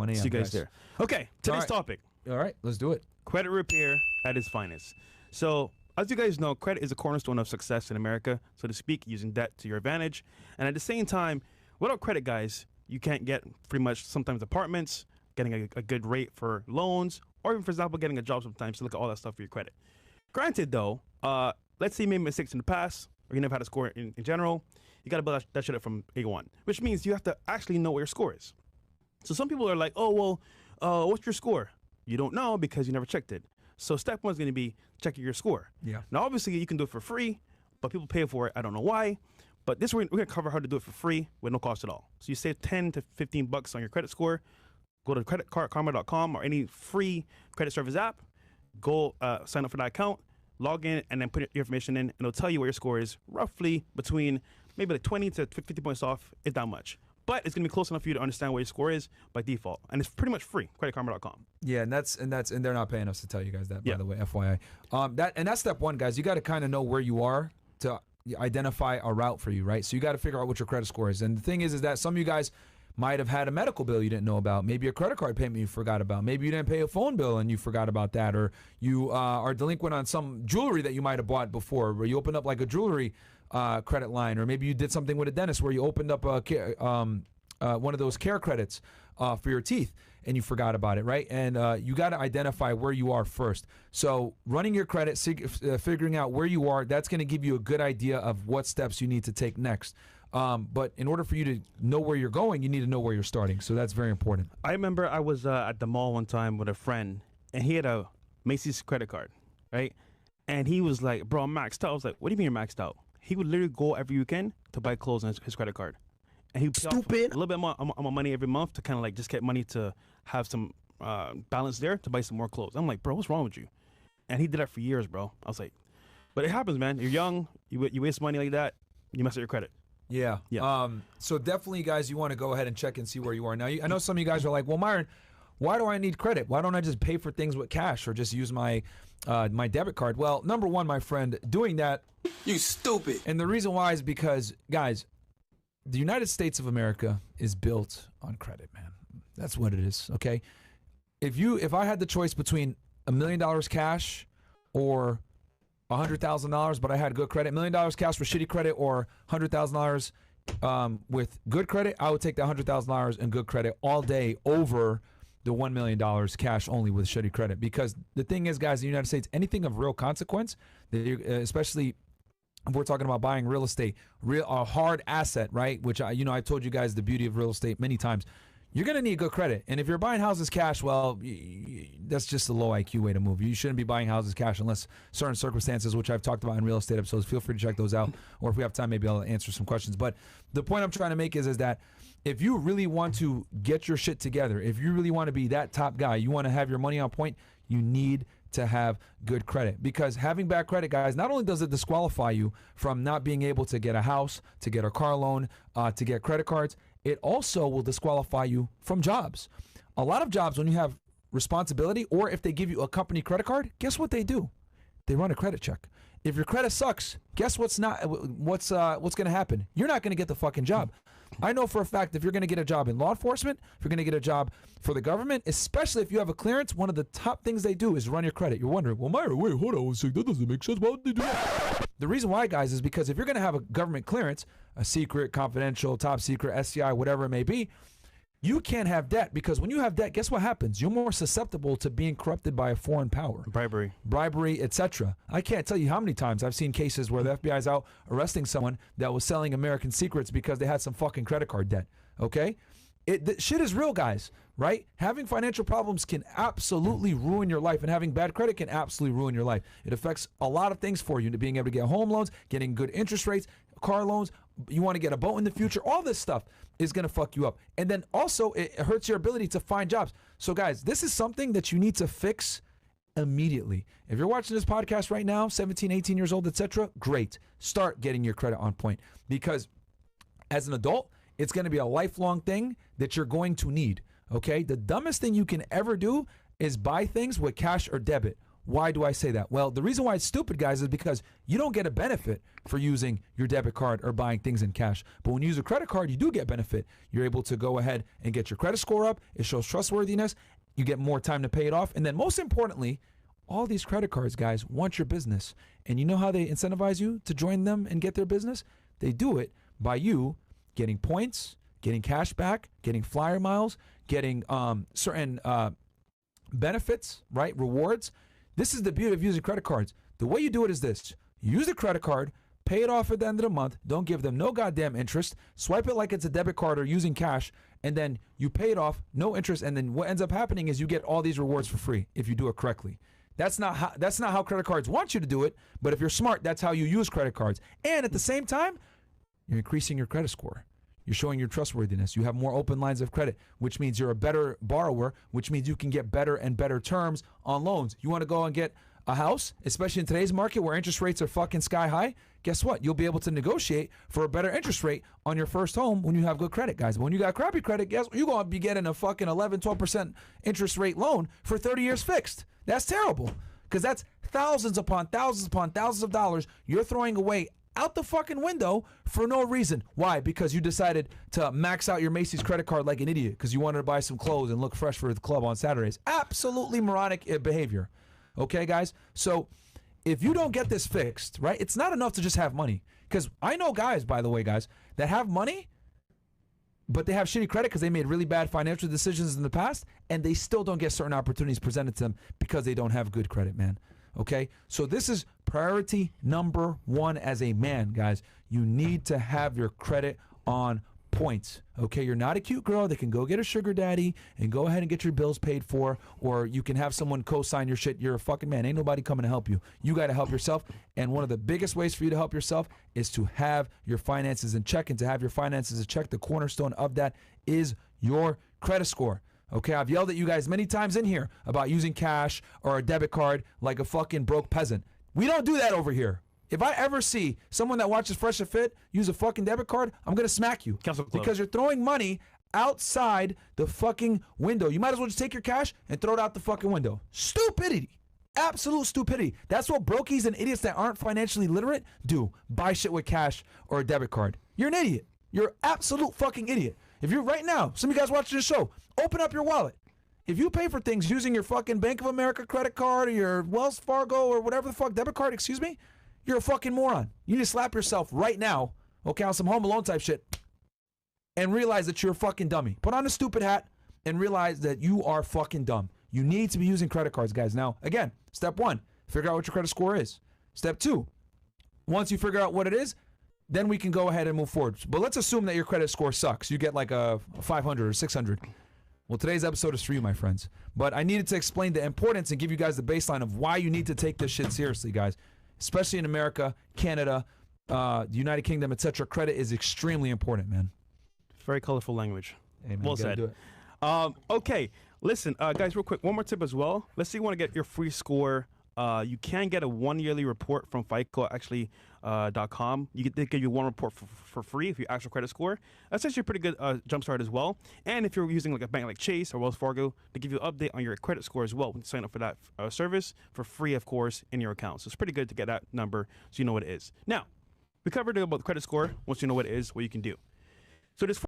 1 a.m. See you guys there. Okay, today's topic. All right, let's do it. Credit repair at its finest. So, as you guys know, credit is a cornerstone of success in America, so to speak, using debt to your advantage. And at the same time, without credit, guys, you can't get pretty much sometimes apartments, getting a good rate for loans, or even, for example, getting a job sometimes to look at all that stuff for your credit. Granted, though, let's say you made mistakes in the past, or you never had a score in general, you got to build that shit up from A1, which means you have to actually know what your score is. So some people are like, oh, well, what's your score? You don't know because you never checked it. So step one is going to be checking your score. Yeah. Now, obviously, you can do it for free, but people pay for it. I don't know why. But this we're going to cover how to do it for free with no cost at all. So you save 10 to 15 bucks on your credit score. Go to creditkarma.com or any free credit service app. Go sign up for that account, log in, and then put your information in, and it'll tell you what your score is, roughly between maybe like 20 to 50 points off, if that much. But it's going to be close enough for you to understand what your score is by default. And it's pretty much free, creditkarma.com. Yeah, and they're not paying us to tell you guys that, by the way, FYI. That's step one, guys. You got to kind of know where you are to identify a route for you, right? So you got to figure out what your credit score is. And the thing is that some of you guys might have had a medical bill you didn't know about, maybe a credit card payment you forgot about, maybe you didn't pay a phone bill and you forgot about that, or you are delinquent on some jewelry that you might have bought before, where you opened up like a jewelry credit line, or maybe you did something with a dentist where you opened up one of those care credits for your teeth and you forgot about it, right? And you got to identify where you are first. So running your credit, figuring out where you are, that's going to give you a good idea of what steps you need to take next. But in order for you to know where you're going, you need to know where you're starting. So that's very important. I remember I was at the mall one time with a friend, and he had a Macy's credit card, right? And he was like, bro, I'm maxed out. I was like, what do you mean you're maxed out? He would literally go every weekend to buy clothes on his credit card. And he would pay off a little bit more money every month to kind of like just get money to have some balance there to buy some more clothes. I'm like, bro, what's wrong with you? And he did that for years, bro. I was like, but it happens, man. You're young. You waste money like that. You mess up your credit. Yeah. So definitely, guys, you want to go ahead and check and see where you are. Now, I know some of you guys are like, well, Myron, why do I need credit? Why don't I just pay for things with cash or just use my my debit card? Well, number one, my friend, doing that. You stupid. And the reason why is because, guys, the United States of America is built on credit, man. That's what it is, okay? If I had the choice between $1 million cash or $100,000, but I had good credit, $1 million cash for shitty credit or $100,000 with good credit, I would take the $100,000 in good credit all day over the $1 million cash only with shitty credit. Because the thing is, guys, in the United States, anything of real consequence, especially if we're talking about buying real estate, a hard asset, right? Which I told you guys the beauty of real estate many times. You're going to need good credit. And if you're buying houses cash, well, that's just a low IQ way to move. You shouldn't be buying houses cash unless certain circumstances, which I've talked about in real estate episodes. Feel free to check those out. Or if we have time, maybe I'll answer some questions. But the point I'm trying to make is that if you really want to get your shit together, if you really want to be that top guy, you want to have your money on point, you need to have good credit. Because having bad credit, guys, not only does it disqualify you from not being able to get a house, to get a car loan, to get credit cards, it also will disqualify you from jobs. A lot of jobs, when you have responsibility, or if they give you a company credit card, guess what they do? They run a credit check. If your credit sucks, guess what's going to happen? You're not going to get the fucking job. I know for a fact if you're going to get a job in law enforcement, if you're going to get a job for the government, especially if you have a clearance, one of the top things they do is run your credit. You're wondering, well, Myra, wait, hold on one second. That doesn't make sense. Why would they do that? The reason why, guys, is because if you're going to have a government clearance, a secret, confidential, top secret, SCI, whatever it may be, you can't have debt, because when you have debt, guess what happens? You're more susceptible to being corrupted by a foreign power. Bribery, etc. I can't tell you how many times I've seen cases where the FBI's out arresting someone that was selling American secrets because they had some fucking credit card debt, okay? The shit is real, guys, right? Having financial problems can absolutely ruin your life, and having bad credit can absolutely ruin your life. It affects a lot of things for you, being able to get home loans, getting good interest rates, car loans. You want to get a boat in the future. All this stuff is going to fuck you up. And then also it hurts your ability to find jobs. So guys, this is something that you need to fix immediately. If you're watching this podcast right now, 17, 18 years old, etc., great. Start getting your credit on point, because as an adult, it's going to be a lifelong thing that you're going to need, okay? The dumbest thing you can ever do is buy things with cash or debit. Why do I say that? Well, the reason why it's stupid, guys, is because you don't get a benefit for using your debit card or buying things in cash. But when you use a credit card, you do get benefit. You're able to go ahead and get your credit score up. It shows trustworthiness. You get more time to pay it off. And then most importantly, all these credit cards, guys, want your business. And you know how they incentivize you to join them and get their business? They do it by you getting points, getting cash back, getting flyer miles, getting certain benefits, right? Rewards. This is the beauty of using credit cards. The way you do it is this. You use a credit card, pay it off at the end of the month, don't give them no goddamn interest, swipe it like it's a debit card or using cash, and then you pay it off, no interest, and then what ends up happening is you get all these rewards for free if you do it correctly. That's not how credit cards want you to do it, but if you're smart, that's how you use credit cards. And at the same time, you're increasing your credit score. You're showing your trustworthiness. You have more open lines of credit, which means you're a better borrower, which means you can get better and better terms on loans. You want to go and get a house, especially in today's market where interest rates are fucking sky high, guess what? You'll be able to negotiate for a better interest rate on your first home when you have good credit, guys. But when you got crappy credit, guess what? You're going to be getting a fucking 11, 12% interest rate loan for 30 years fixed. That's terrible because that's thousands upon thousands of dollars you're throwing away out the fucking window for no reason. Why? Because you decided to max out your Macy's credit card like an idiot because you wanted to buy some clothes and look fresh for the club on Saturdays. Absolutely moronic behavior. Okay, guys? So if you don't get this fixed, right, it's not enough to just have money. Because I know guys, by the way, guys, that have money, but they have shitty credit because they made really bad financial decisions in the past, and they still don't get certain opportunities presented to them because they don't have good credit, man. Okay? So this is priority number one as a man, guys. You need to have your credit on points. Okay? You're not a cute girl that can go get a sugar daddy and go ahead and get your bills paid for, or you can have someone co-sign your shit. You're a fucking man. Ain't nobody coming to help you. You got to help yourself. And one of the biggest ways for you to help yourself is to have your finances in check. And to have your finances in check, the cornerstone of that is your credit score. Okay, I've yelled at you guys many times in here about using cash or a debit card like a fucking broke peasant. We don't do that over here. If I ever see someone that watches Fresh and Fit use a fucking debit card, I'm going to smack you. Because you're throwing money outside the fucking window. You might as well just take your cash and throw it out the fucking window. Stupidity. Absolute stupidity. That's what brokies and idiots that aren't financially literate do. Buy shit with cash or a debit card. You're an idiot. You're an absolute fucking idiot. If you're right now, some of you guys watching this show, open up your wallet. If you pay for things using your fucking Bank of America credit card or your Wells Fargo or whatever the fuck debit card, excuse me, you're a fucking moron. You need to slap yourself right now, okay, on some Home Alone type shit, and realize that you're a fucking dummy. Put on a stupid hat and realize that you are fucking dumb. You need to be using credit cards, guys. Now, again, step one, figure out what your credit score is. Step two, once you figure out what it is, then we can go ahead and move forward. But let's assume that your credit score sucks. You get like a 500 or 600. Well, today's episode is for you, my friends. But I needed to explain the importance and give you guys the baseline of why you need to take this shit seriously, guys. Especially in America, Canada, the United Kingdom, etc. Credit is extremely important, man. Very colorful language. Hey, man, well said. Okay, listen, guys, real quick, one more tip as well. Let's say you want to get your free score. You can get a 1 yearly report from FICO, actually, .com. They give you one report for free if you actual credit score. That's actually a pretty good jumpstart as well. And if you're using like a bank like Chase or Wells Fargo, they give you an update on your credit score as well when you sign up for that service for free, of course, in your account. So it's pretty good to get that number so you know what it is. Now, we covered about the credit score. Once you know what it is, what you can do. So this